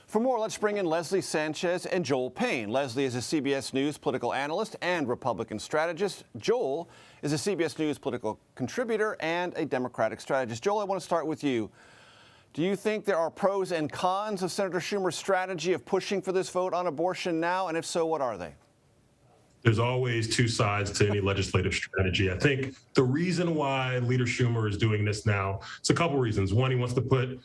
For more, let's bring in Leslie Sanchez and Joel Payne. Leslie is a CBS News political analyst and Republican strategist. Joel is a CBS News political contributor and a Democratic strategist. Joel, I want to start with you. Do you think there are pros and cons of Senator Schumer's strategy of pushing for this vote on abortion now? And if so, what are they? There's always two sides to any legislative strategy. I think the reason why Leader Schumer is doing this now, it's a couple reasons. One, he wants to put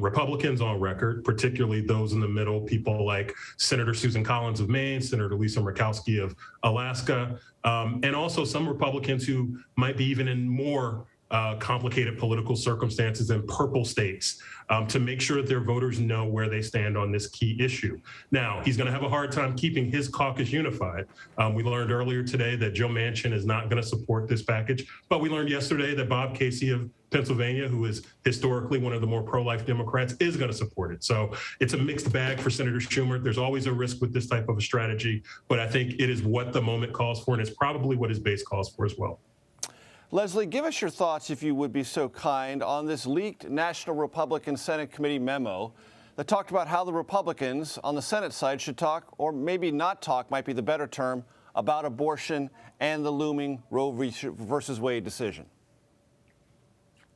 Republicans on record, particularly those in the middle, people like Senator Susan Collins of Maine, Senator Lisa Murkowski of Alaska, and also some Republicans who might be even in more complicated political circumstances in purple states, to make sure that their voters know where they stand on this key issue. Now, he's going to have a hard time keeping his caucus unified. We learned earlier today that Joe Manchin is not going to support this package, but we learned yesterday that Bob Casey of Pennsylvania, who is historically one of the more pro-life Democrats, is going to support it. So it's a mixed bag for Senator Schumer. There's always a risk with this type of a strategy, but I think it is what the moment calls for, and it's probably what his base calls for as well. Leslie, give us your thoughts, if you would be so kind, on this leaked National Republican Senate Committee memo that talked about how the Republicans on the Senate side should talk, or maybe not talk, might be the better term, about abortion and the looming Roe versus Wade decision.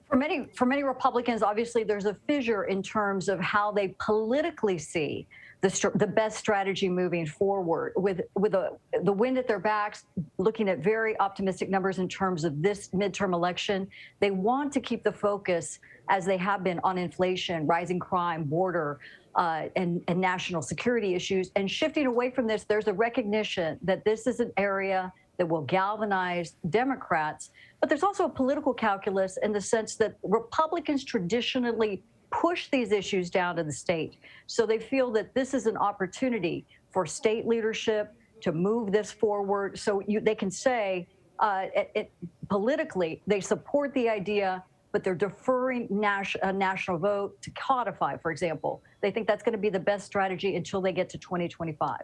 For many Republicans, obviously, there's a fissure in terms of how they politically see the best strategy moving forward. With the wind at their backs, looking at very optimistic numbers in terms of this midterm election, they want to keep the focus, as they have been, on inflation, rising crime, border, and national security issues. And shifting away from this, there's a recognition that this is an area that will galvanize Democrats. But there's also a political calculus in the sense that Republicans traditionally push these issues down to the state. So they feel that this is an opportunity for state leadership to move this forward. So they can say politically they support the idea, but they're deferring a national vote to codify, for example. They think that's going to be the best strategy until they get to 2025.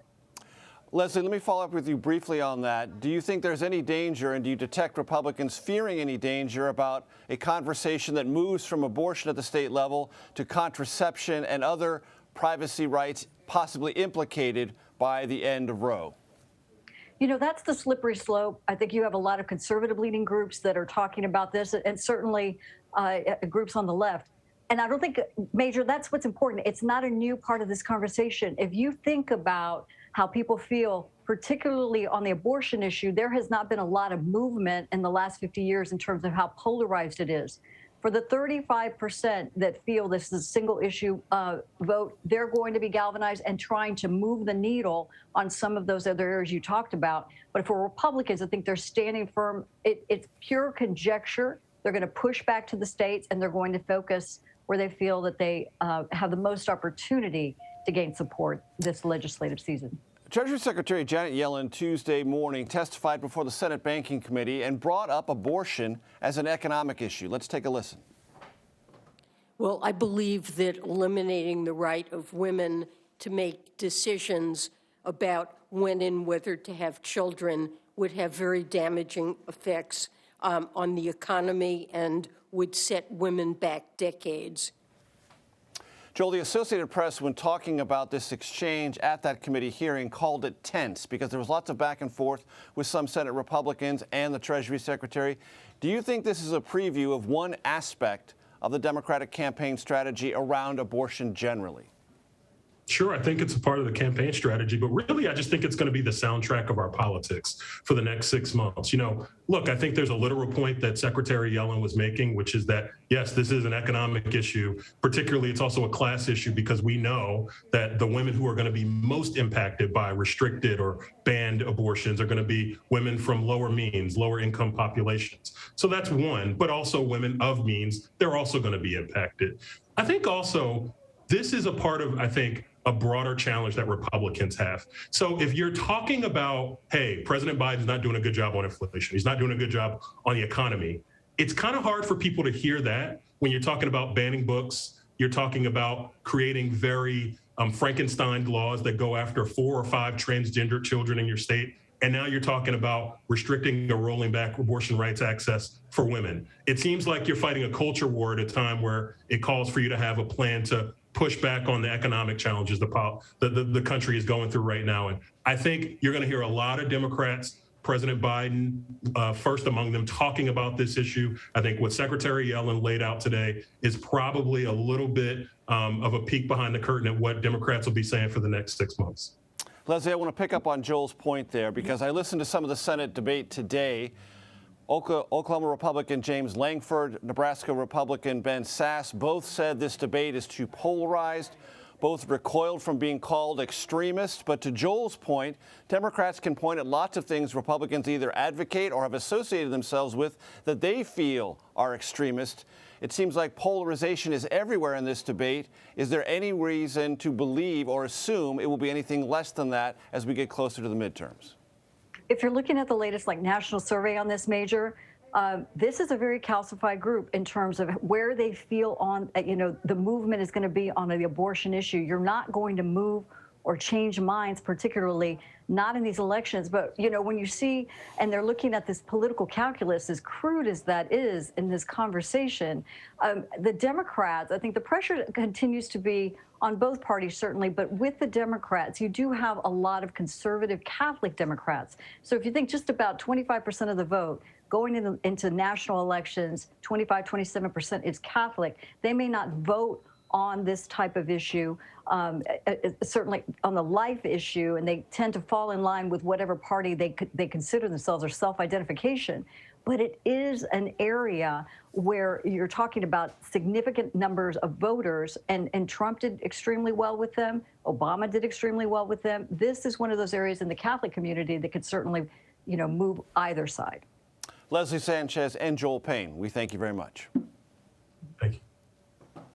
Leslie, let me follow up with you briefly on that. Do you think there's any danger, and do you detect Republicans fearing any danger about a conversation that moves from abortion at the state level to contraception and other privacy rights possibly implicated by the end of Roe? You know, that's the slippery slope. I think you have a lot of conservative-leaning groups that are talking about this, and certainly groups on the left. And I don't think, Major, that's what's important. It's not a new part of this conversation. If you think about how people feel, particularly on the abortion issue, there has not been a lot of movement in the last 50 years in terms of how polarized it is. For the 35% that feel this is a single issue vote, they're going to be galvanized and trying to move the needle on some of those other areas you talked about. But for Republicans, I think they're standing firm. It's pure conjecture. They're going to push back to the states, and they're going to focus where they feel that they have the most opportunity to gain support this legislative season. Treasury Secretary Janet Yellen Tuesday morning testified before the Senate Banking Committee and brought up abortion as an economic issue. Let's take a listen. Well, I believe that eliminating the right of women to make decisions about when and whether to have children would have very damaging effects on the economy and would set women back decades. Joel, the Associated Press, when talking about this exchange at that committee hearing, called it tense because there was lots of back and forth with some Senate Republicans and the Treasury Secretary. Do you think this is a preview of one aspect of the Democratic campaign strategy around abortion generally? Sure, I think it's a part of the campaign strategy, but really I just think it's going to be the soundtrack of our politics for the next 6 months. You know, look, I think there's a literal point that Secretary Yellen was making, which is that, yes, this is an economic issue. Particularly, it's also a class issue because we know that the women who are going to be most impacted by restricted or banned abortions are going to be women from lower means, lower income populations. So that's one, but also women of means, they're also going to be impacted. I think also this is a part of, I think, a broader challenge that Republicans have. So if you're talking about, hey, President Biden's not doing a good job on inflation, he's not doing a good job on the economy, it's kind of hard for people to hear that when you're talking about banning books, you're talking about creating very Frankenstein laws that go after 4 or 5 transgender children in your state. And now you're talking about restricting or rolling back abortion rights access for women. It seems like you're fighting a culture war at a time where it calls for you to have a plan to push back on the economic challenges the country is going through right now. And I think you're going to hear a lot of Democrats, President Biden, first among them, talking about this issue. I think what Secretary Yellen laid out today is probably a little bit of a peek behind the curtain at what Democrats will be saying for the next 6 months. Leslie, I want to pick up on Joel's point there because I listened to some of the Senate debate today. Oklahoma Republican James Langford, Nebraska Republican Ben Sass both said this debate is too polarized. Both recoiled from being called extremist. But to Joel's point, Democrats can point at lots of things Republicans either advocate or have associated themselves with that they feel are extremist. It seems like polarization is everywhere in this debate. Is there any reason to believe or assume it will be anything less than that as we get closer to the midterms? If you're looking at the latest national survey on this, Major, this is a very calcified group in terms of where they feel on, the movement is going to be on the abortion issue. You're not going to move or change minds, particularly not in these elections. But, when you see, and they're looking at this political calculus, as crude as that is in this conversation, the Democrats, I think the pressure continues to be on both parties, certainly, but with the Democrats, you do have a lot of conservative Catholic Democrats. So if you think just about 25% of the vote going into national elections, 25, 27% is Catholic, they may not vote on this type of issue, certainly on the life issue, and they tend to fall in line with whatever party they consider themselves or self-identification. But it is an area where you're talking about significant numbers of voters, and Trump did extremely well with them. Obama did extremely well with them. This is one of those areas in the Catholic community that could certainly, move either side. Leslie Sanchez and Joel Payne, we thank you very much.